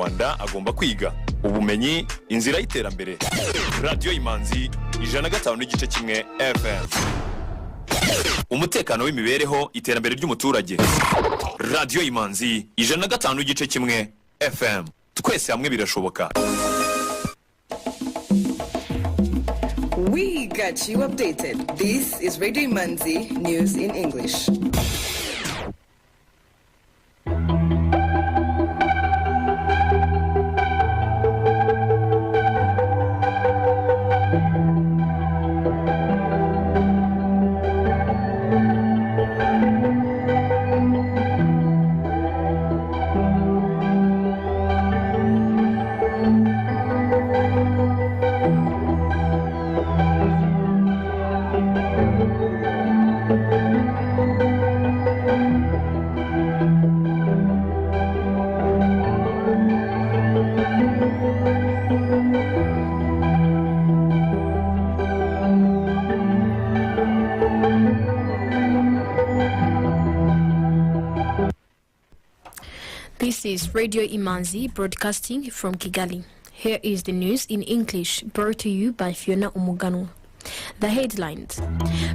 umunyarwanda agomba kwiga. Ubumenyi inzira y'iterambere. Radio Imanzi 105.1 FM. Umutekano w'imibereho iterambere ry'umuturage. Radio Imanzi 105.1 FM. Twese hamwe birashoboka. We got you updated. This is Radio Imanzi News in English. This is Radio Imanzi broadcasting from Kigali. Here is the news in English brought to you by Fiona Umuganu. The headlines.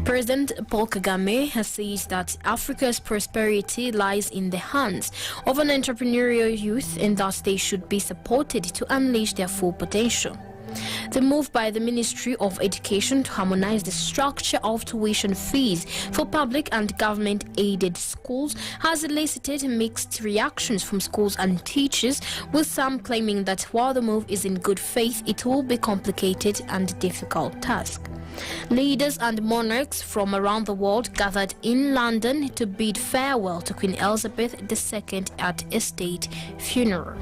President Paul Kagame has said that Africa's prosperity lies in the hands of an entrepreneurial youth and thus they should be supported to unleash their full potential. The move by the Ministry of Education to harmonize the structure of tuition fees for public and government-aided schools has elicited mixed reactions from schools and teachers, with some claiming that while the move is in good faith, it will be a complicated and difficult task. Leaders and monarchs from around the world gathered in London to bid farewell to Queen Elizabeth II at a state funeral.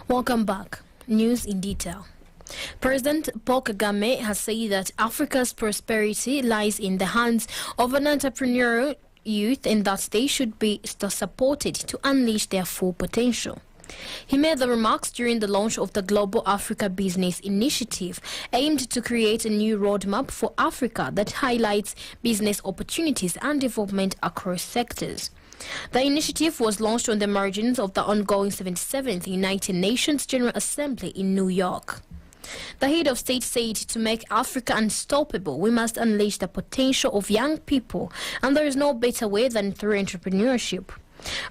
Welcome back. News in detail. President Paul Kagame has said that Africa's prosperity lies in the hands of an entrepreneurial youth and that they should be supported to unleash their full potential. He made the remarks during the launch of the Global Africa Business Initiative, aimed to create a new roadmap for Africa that highlights business opportunities and development across sectors. The initiative was launched on the margins of the ongoing 77th United Nations General Assembly in New York. The head of state said to make Africa unstoppable, we must unleash the potential of young people, and there is no better way than through entrepreneurship.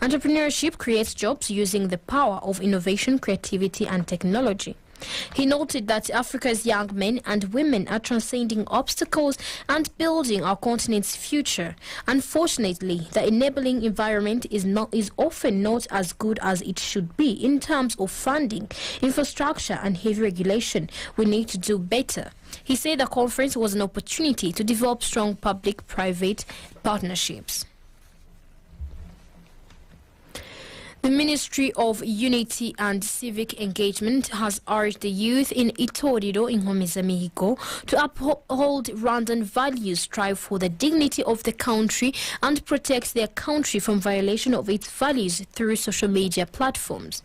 Entrepreneurship creates jobs using the power of innovation, creativity, and technology. He noted that Africa's young men and women are transcending obstacles and building our continent's future. Unfortunately, the enabling environment is often not as good as it should be in terms of funding, infrastructure, and heavy regulation. We need to do better. He said the conference was an opportunity to develop strong public-private partnerships. The Ministry of Unity and Civic Engagement has urged the youth in Itoriro in Mihigo to uphold Rwandan values, strive for the dignity of the country, and protect their country from violation of its values through social media platforms.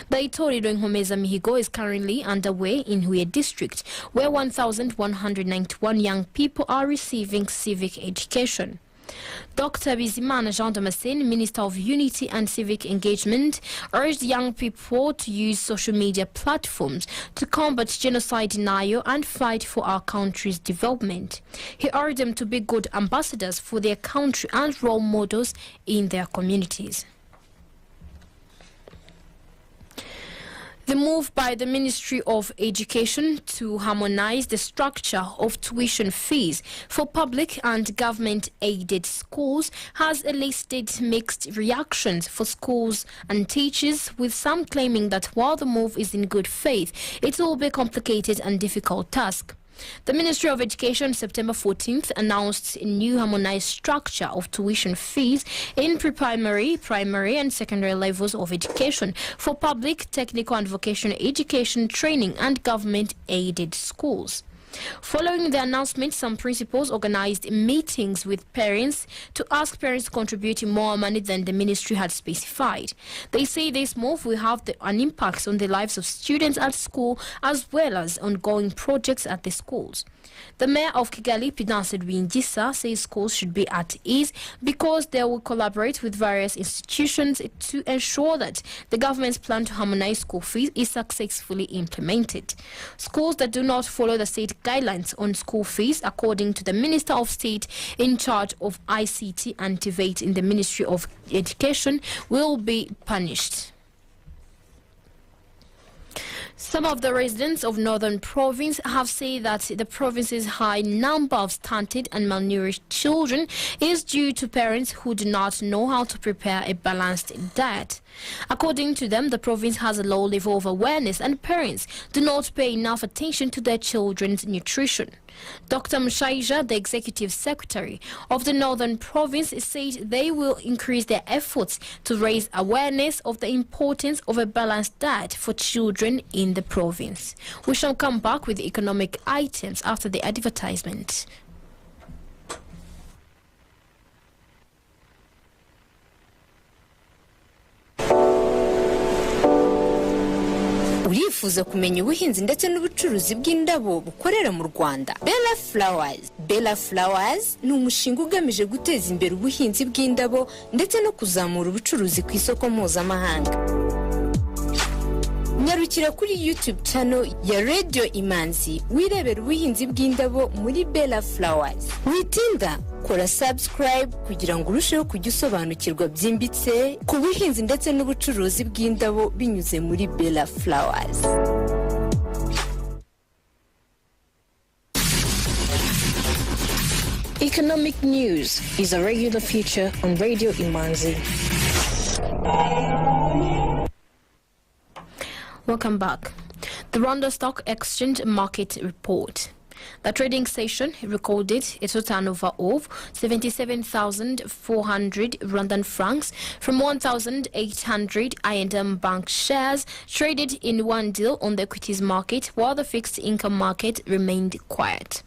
The Itoriro in Mihigo is currently underway in Huye district, where 1,191 young people are receiving civic education. Dr. Bizimana Jean Damascene, Minister of Unity and Civic Engagement, urged young people to use social media platforms to combat genocide denial and fight for our country's development. He urged them to be good ambassadors for their country and role models in their communities. The move by the Ministry of Education to harmonize the structure of tuition fees for public and government-aided schools has elicited mixed reactions for schools and teachers, with some claiming that while the move is in good faith, it will be a complicated and difficult task. The Ministry of Education September 14th announced a new harmonized structure of tuition fees in pre-primary, primary and secondary levels of education for public, technical and vocational education training and government-aided schools. Following the announcement, some principals organized meetings with parents to ask parents to contribute more money than the ministry had specified. They say this move will have an impact on the lives of students at school as well as ongoing projects at the schools. The mayor of Kigali, Pidanse Rwingisa, says schools should be at ease because they will collaborate with various institutions to ensure that the government's plan to harmonize school fees is successfully implemented. Schools that do not follow the state guidelines on school fees, according to the Minister of State in charge of ICT and TVET in the Ministry of Education, will be punished. Some of the residents of Northern Province have said that the province's high number of stunted and malnourished children is due to parents who do not know how to prepare a balanced diet. According to them, the province has a low level of awareness and parents do not pay enough attention to their children's nutrition. Dr. Mushaija, the executive secretary of the Northern Province, said they will increase their efforts to raise awareness of the importance of a balanced diet for children in the province. We shall come back with economic items after the advertisement. Urifuza kumenya ubuhinzi ndetse n'ubucuruzi bw'indabo bukorera mu Rwanda? Bella Flowers. Bella Flowers ni umushinga ugamije guteza imbere ubuhinzi bw'indabo ndetse no kuzamura ubucuruzi ku isoko mpuzamahanga. Nyarukira kuri YouTube channel ya Radio Imanzi wirebera ubuhinzi bw'indabo muri Bella Flowers. Witinda kora subscribe kugira ngo urusheho kujya usobanukirwa byimbitse ku buhinzi ndetse n'ubucuruzi bw'indabo binyuze muri Bella Flowers. Economic news is a regular feature on Radio Imanzi. Welcome back. The Rwanda Stock Exchange Market Report. The trading session recorded a total turnover of 77,400 Rwandan francs from 1,800 I&M bank shares traded in one deal on the equities market, while the fixed income market remained quiet.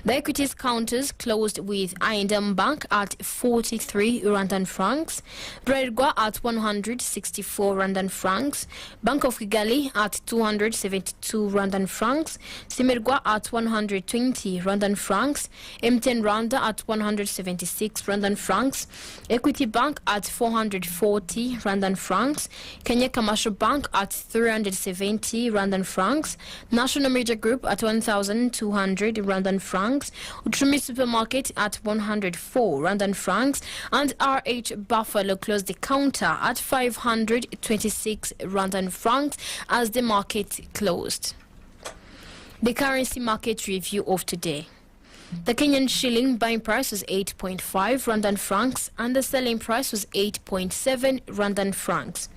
The equities counters closed with I&M Bank at 43 Rwandan francs, Bralirwa at 164 Rwandan francs, Bank of Kigali at 272 Rwandan francs, Simerwa at 120 Rwandan francs, MTN Rwanda at 176 Rwandan francs, Equity Bank at 440 Rwandan francs, Kenya Commercial Bank at 370 Rwandan francs, National Media Group at 1,200 Rwandan francs, Uchumi Supermarket at 104 Rwandan francs, and RH Buffalo closed the counter at 526 Rwandan francs as the market closed. The currency market review of today. The Kenyan shilling buying price was 8.5 Rwandan francs and the selling price was 8.7 Rwandan francs.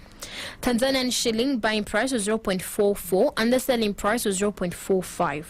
Tanzanian shilling buying price was 0.44 and the selling price was 0.45.